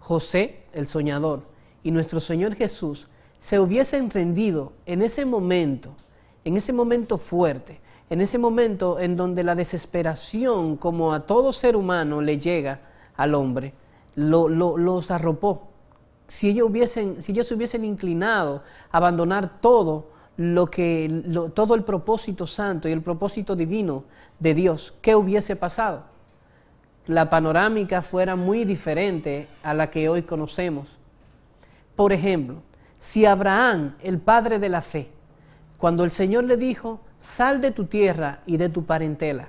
José, el soñador, y nuestro Señor Jesús se hubiesen rendido en ese momento fuerte, en ese momento en donde la desesperación, como a todo ser humano le llega al hombre, los arropó? Si ellos se hubiesen inclinado a abandonar todo todo el propósito santo y el propósito divino de Dios, ¿qué hubiese pasado? La panorámica fuera muy diferente a la que hoy conocemos. Por ejemplo, si Abraham, el padre de la fe, cuando el Señor le dijo, sal de tu tierra y de tu parentela,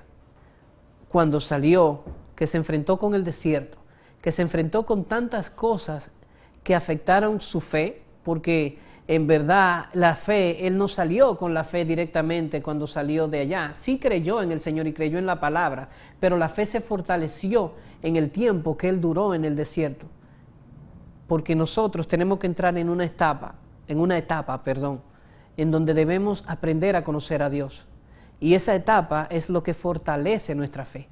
cuando salió, que se enfrentó con el desierto, que se enfrentó con tantas cosas que afectaron su fe, porque en verdad la fe, él no salió con la fe directamente cuando salió de allá. Sí creyó en el Señor y creyó en la palabra, pero la fe se fortaleció en el tiempo que él duró en el desierto. Porque nosotros tenemos que entrar en una etapa, en donde debemos aprender a conocer a Dios. Y esa etapa es lo que fortalece nuestra fe.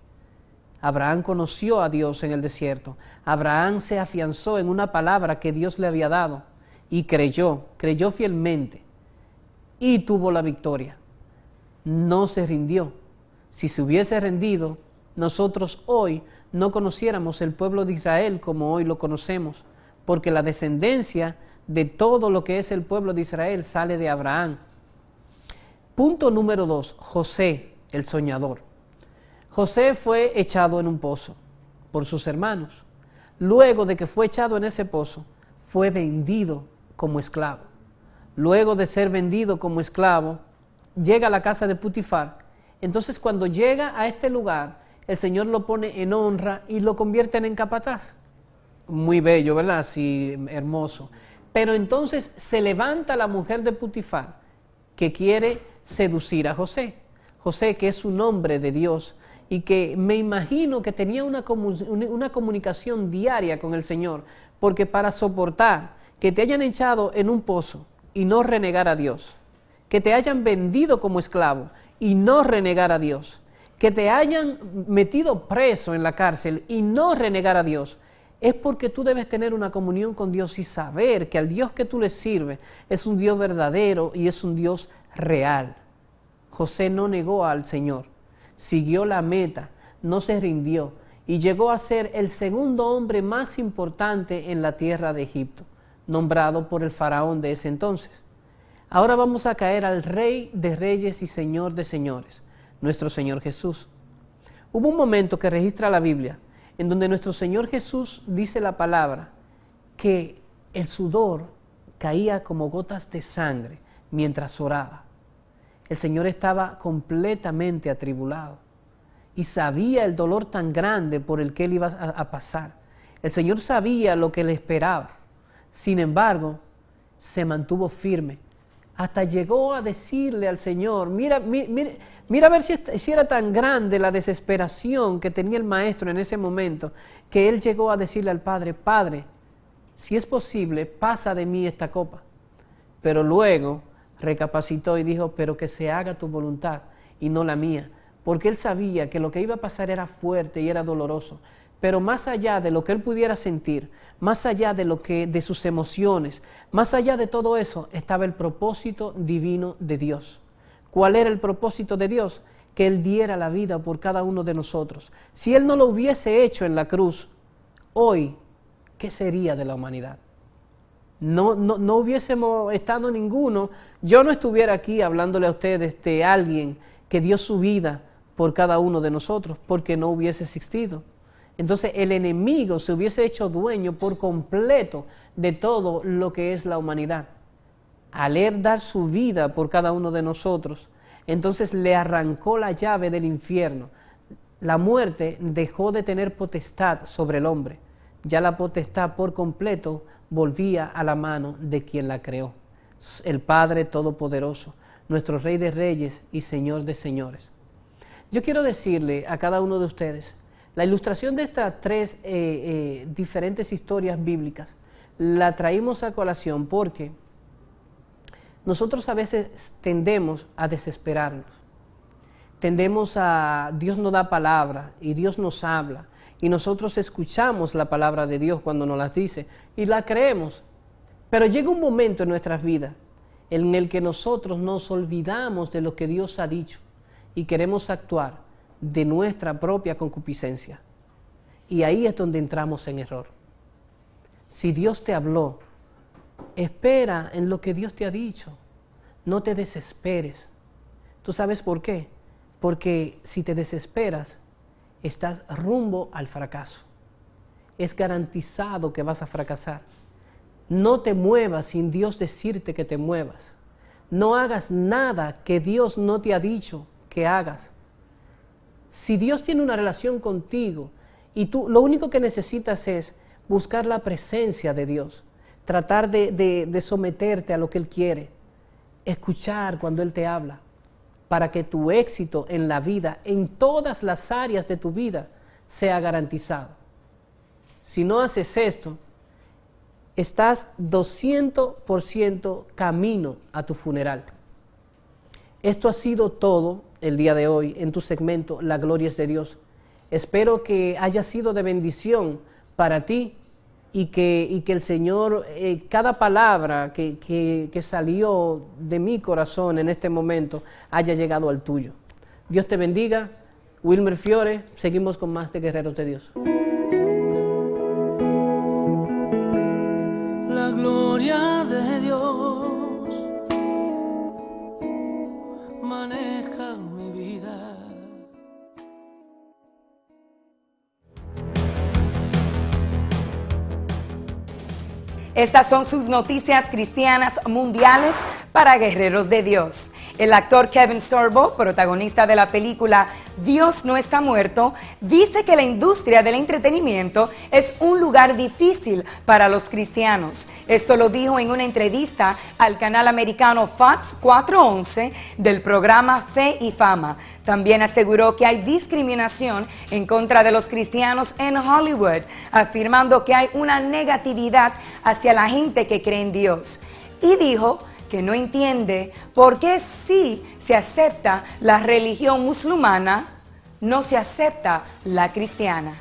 Abraham conoció a Dios en el desierto. Abraham se afianzó en una palabra que Dios le había dado y creyó fielmente y tuvo la victoria. No se rindió. Si se hubiese rendido, nosotros hoy no conociéramos el pueblo de Israel como hoy lo conocemos, porque la descendencia de todo lo que es el pueblo de Israel sale de Abraham. Punto número 2, José, el soñador. José fue echado en un pozo por sus hermanos. Luego de que fue echado en ese pozo, fue vendido como esclavo. Luego de ser vendido como esclavo, llega a la casa de Putifar. Entonces, cuando llega a este lugar, el Señor lo pone en honra y lo convierte en capataz. Muy bello, ¿verdad? Sí, hermoso. Pero entonces se levanta la mujer de Putifar que quiere seducir a José. José, que es un hombre de Dios y que me imagino que tenía una comunicación diaria con el Señor, porque para soportar que te hayan echado en un pozo y no renegar a Dios, que te hayan vendido como esclavo y no renegar a Dios, que te hayan metido preso en la cárcel y no renegar a Dios, es porque tú debes tener una comunión con Dios y saber que al Dios que tú le sirves es un Dios verdadero y es un Dios real. José no negó al Señor, siguió la meta, no se rindió y llegó a ser el segundo hombre más importante en la tierra de Egipto, nombrado por el faraón de ese entonces. Ahora vamos a caer al Rey de Reyes y Señor de Señores, nuestro Señor Jesús. Hubo un momento que registra la Biblia en donde nuestro Señor Jesús dice la palabra que el sudor caía como gotas de sangre mientras oraba. El Señor estaba completamente atribulado y sabía el dolor tan grande por el que él iba a pasar. El Señor sabía lo que le esperaba. Sin embargo, se mantuvo firme. Hasta llegó a decirle al Señor, mira a ver si era tan grande la desesperación que tenía el maestro en ese momento, que él llegó a decirle al Padre, Padre, si es posible, pasa de mí esta copa. Pero luego recapacitó y dijo, pero que se haga tu voluntad y no la mía, porque él sabía que lo que iba a pasar era fuerte y era doloroso. Pero más allá de lo que él pudiera sentir, más allá de sus emociones, más allá de todo eso, estaba el propósito divino de Dios. ¿Cuál era el propósito de Dios? Que Él diera la vida por cada uno de nosotros. Si Él no lo hubiese hecho en la cruz, hoy, ¿qué sería de la humanidad? No hubiésemos estado ninguno. Yo no estuviera aquí hablándole a ustedes de alguien que dio su vida por cada uno de nosotros, porque no hubiese existido. Entonces el enemigo se hubiese hecho dueño por completo de todo lo que es la humanidad. Al él dar su vida por cada uno de nosotros, entonces le arrancó la llave del infierno. La muerte dejó de tener potestad sobre el hombre. Ya la potestad por completo volvía a la mano de quien la creó. El Padre Todopoderoso, nuestro Rey de Reyes y Señor de Señores. Yo quiero decirle a cada uno de ustedes, la ilustración de estas tres diferentes historias bíblicas la traímos a colación porque nosotros a veces tendemos a desesperarnos. Tendemos a, Dios nos da palabra y Dios nos habla y nosotros escuchamos la palabra de Dios cuando nos las dice y la creemos. Pero llega un momento en nuestras vidas en el que nosotros nos olvidamos de lo que Dios ha dicho y queremos actuar de nuestra propia concupiscencia. Y ahí es donde entramos en error. Si Dios te habló, espera en lo que Dios te ha dicho. No te desesperes. ¿Tú sabes por qué? Porque si te desesperas, estás rumbo al fracaso. Es garantizado que vas a fracasar. No te muevas sin Dios decirte que te muevas. No hagas nada que Dios no te ha dicho que hagas. Si Dios tiene una relación contigo y tú lo único que necesitas es buscar la presencia de Dios, tratar de someterte a lo que Él quiere, escuchar cuando Él te habla, para que tu éxito en la vida, en todas las áreas de tu vida, sea garantizado. Si no haces esto, estás 200% camino a tu funeral. Esto ha sido todo el día de hoy en tu segmento La Gloria es de Dios. Espero que haya sido de bendición para ti y que el Señor, cada palabra que salió de mi corazón en este momento haya llegado al tuyo. Dios te bendiga. Wilmer Fiore, seguimos con más de Guerreros de Dios.
La gloria de Dios maneja mi vida.
Estas son sus noticias cristianas mundiales para Guerreros de Dios. El actor Kevin Sorbo, protagonista de la película Dios no está muerto, dice que la industria del entretenimiento es un lugar difícil para los cristianos. Esto lo dijo en una entrevista al canal americano Fox 411 del programa Fe y Fama. También aseguró que hay discriminación en contra de los cristianos en Hollywood, afirmando que hay una negatividad hacia la gente que cree en Dios. Y dijo que no entiende por qué sí se acepta la religión musulmana, no se acepta la cristiana.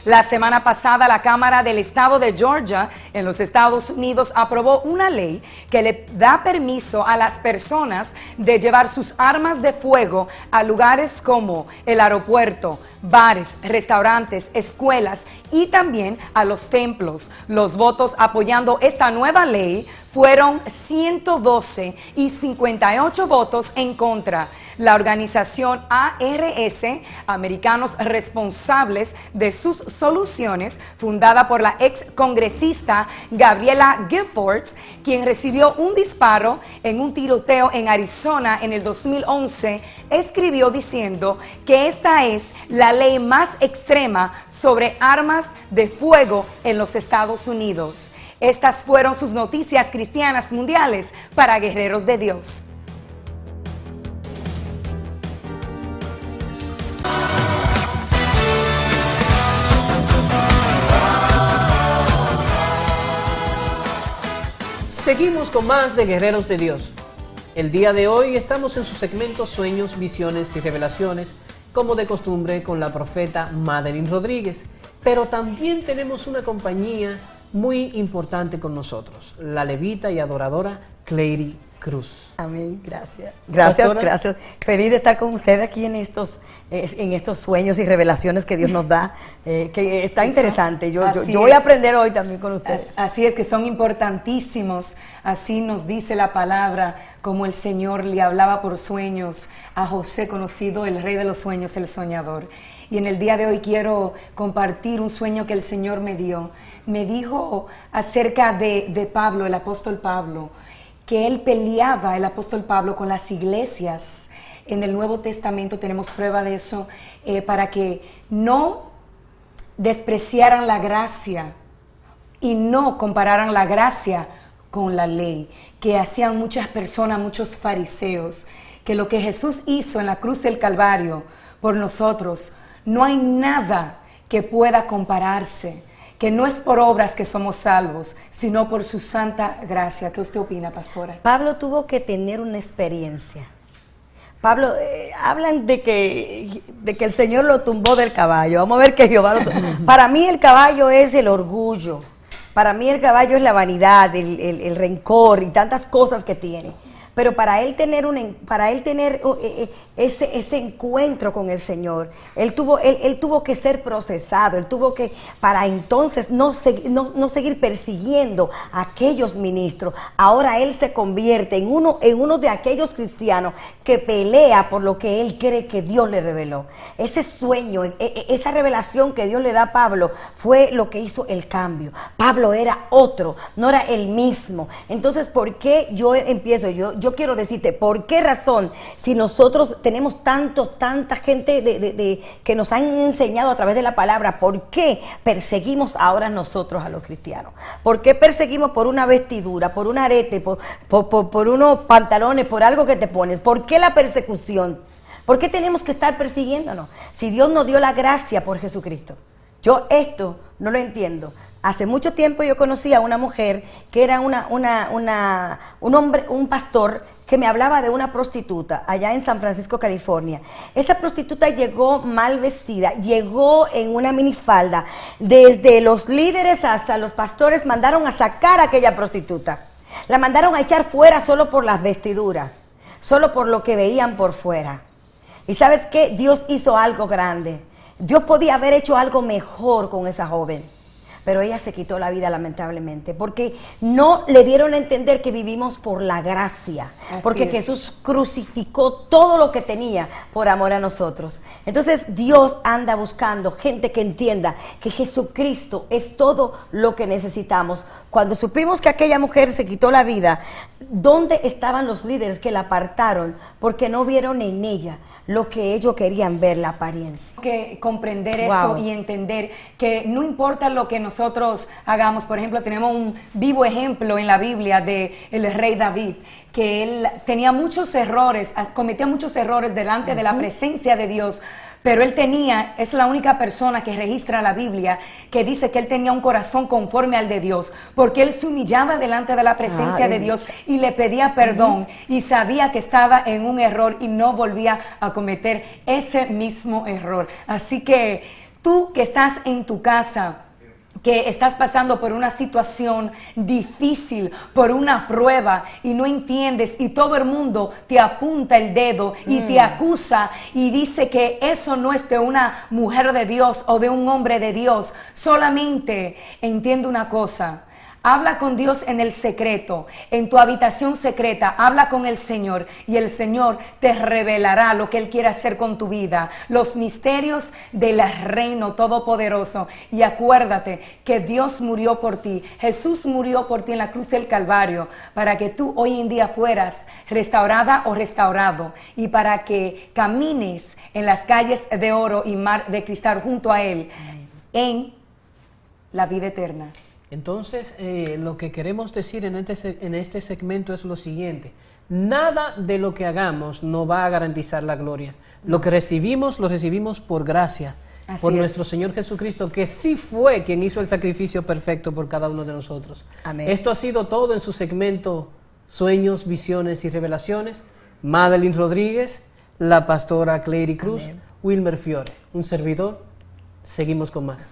La semana pasada, la Cámara del Estado de Georgia, en los Estados Unidos, aprobó una ley que le da permiso a las personas de llevar sus armas de fuego a lugares como el aeropuerto, bares, restaurantes, escuelas y también a los templos. Los votos apoyando esta nueva ley fueron 112 y 58 votos en contra. La organización ARS, Americanos Responsables de Sus Soluciones, fundada por la ex congresista Gabriela Giffords, quien recibió un disparo en un tiroteo en Arizona en el 2011, escribió diciendo que esta es la ley más extrema sobre armas de fuego en los Estados Unidos. Estas fueron sus noticias cristianas mundiales para Guerreros de Dios.
Seguimos con más de Guerreros de Dios. El día de hoy estamos en su segmento Sueños, Visiones y Revelaciones, como de costumbre con la profeta Madeline Rodríguez. Pero también tenemos una compañía muy importante con nosotros, la levita y adoradora Cleiry Cruz.
Amén, gracias. Gracias,
Pastora.
gracias. Feliz de estar con ustedes aquí en estos sueños y revelaciones que Dios nos da, que está interesante. Yo voy a aprender hoy también con ustedes.
Así es, que son importantísimos. Así nos dice la palabra, como el Señor le hablaba por sueños a José, conocido el rey de los sueños, el soñador. Y en el día de hoy quiero compartir un sueño que el Señor me dio. Me dijo acerca de Pablo, el apóstol Pablo, que él peleaba, el apóstol Pablo, con las iglesias. En el Nuevo Testamento tenemos prueba de eso, para que no despreciaran la gracia y no compararan la gracia con la ley, que hacían muchas personas, muchos fariseos, que lo que Jesús hizo en la cruz del Calvario por nosotros, no hay nada que pueda compararse, que no es por obras que somos salvos, sino por su santa gracia. ¿Qué usted opina, pastora?
Pablo tuvo que tener una experiencia. Pablo, hablan de que el Señor lo tumbó del caballo. Vamos a ver que Jehová lo tumbó. Para mí el caballo es el orgullo. Para mí el caballo es la vanidad, el rencor y tantas cosas que tiene. Pero para él tener ese encuentro con el Señor, él tuvo que ser procesado, él tuvo que, para entonces no seguir persiguiendo a aquellos ministros. Ahora él se convierte en uno de aquellos cristianos que pelea por lo que él cree que Dios le reveló. Ese sueño, esa revelación que Dios le da a Pablo fue lo que hizo el cambio. Pablo era otro, no era el mismo. Entonces, ¿por qué yo empiezo? Yo quiero decirte, ¿por qué razón? Si nosotros tenemos tanta gente que nos han enseñado a través de la palabra, ¿por qué perseguimos ahora nosotros a los cristianos? ¿Por qué perseguimos por una vestidura, por un arete, por unos pantalones, por algo que te pones? ¿Por qué la persecución? ¿Por qué tenemos que estar persiguiéndonos? Si Dios nos dio la gracia por Jesucristo. Yo esto no lo entiendo. Hace mucho tiempo yo conocí a una mujer que era un pastor que me hablaba de una prostituta allá en San Francisco, California. Esa prostituta llegó mal vestida, llegó en una minifalda. Desde los líderes hasta los pastores mandaron a sacar a aquella prostituta. La mandaron a echar fuera solo por las vestiduras, solo por lo que veían por fuera. ¿Y sabes qué? Dios hizo algo grande. Dios podía haber hecho algo mejor con esa joven, pero ella se quitó la vida lamentablemente, porque no le dieron a entender que vivimos por la gracia, porque Jesús crucificó todo lo que tenía por amor a nosotros. Entonces Dios anda buscando gente que entienda que Jesucristo es todo lo que necesitamos. Cuando supimos que aquella mujer se quitó la vida, ¿dónde estaban los líderes que la apartaron? Porque no vieron en ella lo que ellos querían ver, la apariencia.
Que comprender eso y entender que no importa lo que nosotros hagamos. Por ejemplo, tenemos un vivo ejemplo en la Biblia de el rey David, que él tenía muchos errores, cometía muchos errores delante de la presencia de Dios, pero él tenía, es la única persona que registra la Biblia que dice que él tenía un corazón conforme al de Dios, porque él se humillaba delante de la presencia de Dios y le pedía perdón y sabía que estaba en un error y no volvía a cometer ese mismo error. Así que tú que estás en tu casa, que estás pasando por una situación difícil, por una prueba y no entiendes y todo el mundo te apunta el dedo y te acusa y dice que eso no es de una mujer de Dios o de un hombre de Dios, solamente entiende una cosa. Habla con Dios en el secreto, en tu habitación secreta, habla con el Señor y el Señor te revelará lo que Él quiere hacer con tu vida, los misterios del reino todopoderoso. Y acuérdate que Dios murió por ti, Jesús murió por ti en la cruz del Calvario, para que tú hoy en día fueras restaurada o restaurado y para que camines en las calles de oro y mar de cristal junto a Él en la vida eterna.
Entonces, lo que queremos decir en este segmento es lo siguiente: nada de lo que hagamos nos va a garantizar la gloria. Lo que recibimos, lo recibimos por gracia, por nuestro Señor Jesucristo, que sí fue quien hizo el sacrificio perfecto por cada uno de nosotros.
Amén.
Esto ha sido todo en su segmento Sueños, Visiones y Revelaciones. Madeline Rodríguez, la pastora Clary Cruz,
Amén.
Wilmer Fiore, un servidor. Seguimos con más.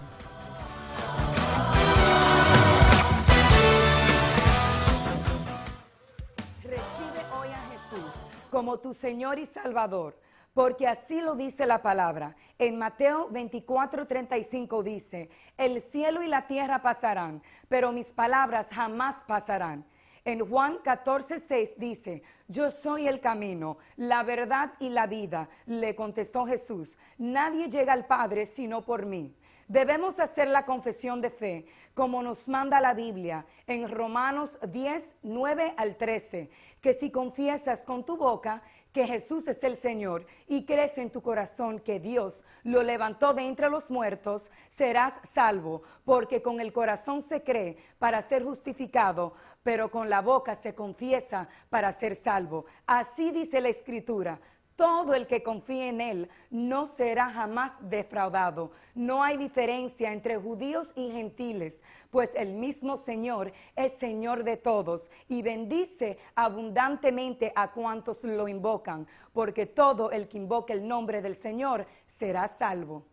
Como tu Señor y Salvador, porque así lo dice la palabra. En Mateo 24:35 dice: el cielo y la tierra pasarán, pero mis palabras jamás pasarán. En Juan 14:6 dice: yo soy el camino, la verdad y la vida. Le contestó Jesús: nadie llega al Padre sino por mí. Debemos hacer la confesión de fe, como nos manda la Biblia, en Romanos 10:9-13, que si confiesas con tu boca que Jesús es el Señor y crees en tu corazón que Dios lo levantó de entre los muertos, serás salvo, porque con el corazón se cree para ser justificado, pero con la boca se confiesa para ser salvo. Así dice la Escritura: todo el que confíe en Él no será jamás defraudado. No hay diferencia entre judíos y gentiles, pues el mismo Señor es Señor de todos y bendice abundantemente a cuantos lo invocan, porque todo el que invoque el nombre del Señor será salvo.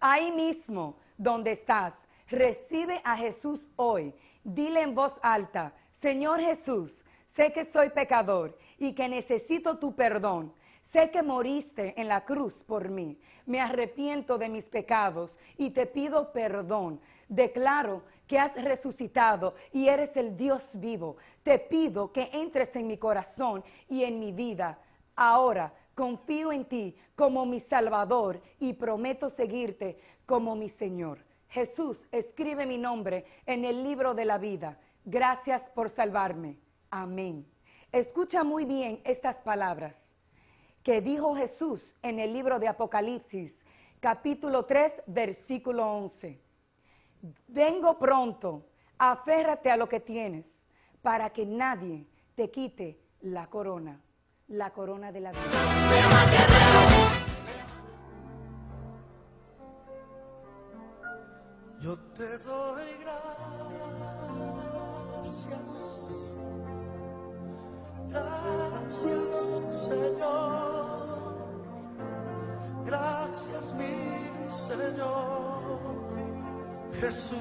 Ahí mismo donde estás, recibe a Jesús hoy. Dile en voz alta: Señor Jesús, sé que soy pecador y que necesito tu perdón. Sé que moriste en la cruz por mí. Me arrepiento de mis pecados y te pido perdón. Declaro que has resucitado y eres el Dios vivo. Te pido que entres en mi corazón y en mi vida. Ahora confío en ti como mi Salvador y prometo seguirte como mi Señor. Jesús, escribe mi nombre en el libro de la vida. Gracias por salvarme. Amén. Escucha muy bien estas palabras que dijo Jesús en el libro de Apocalipsis, capítulo 3, versículo 11. Vengo pronto, aférrate a lo que tienes, para que nadie te quite la corona de la vida.
Yo te doy gracias, Señor. Gracias, mi Señor Jesús.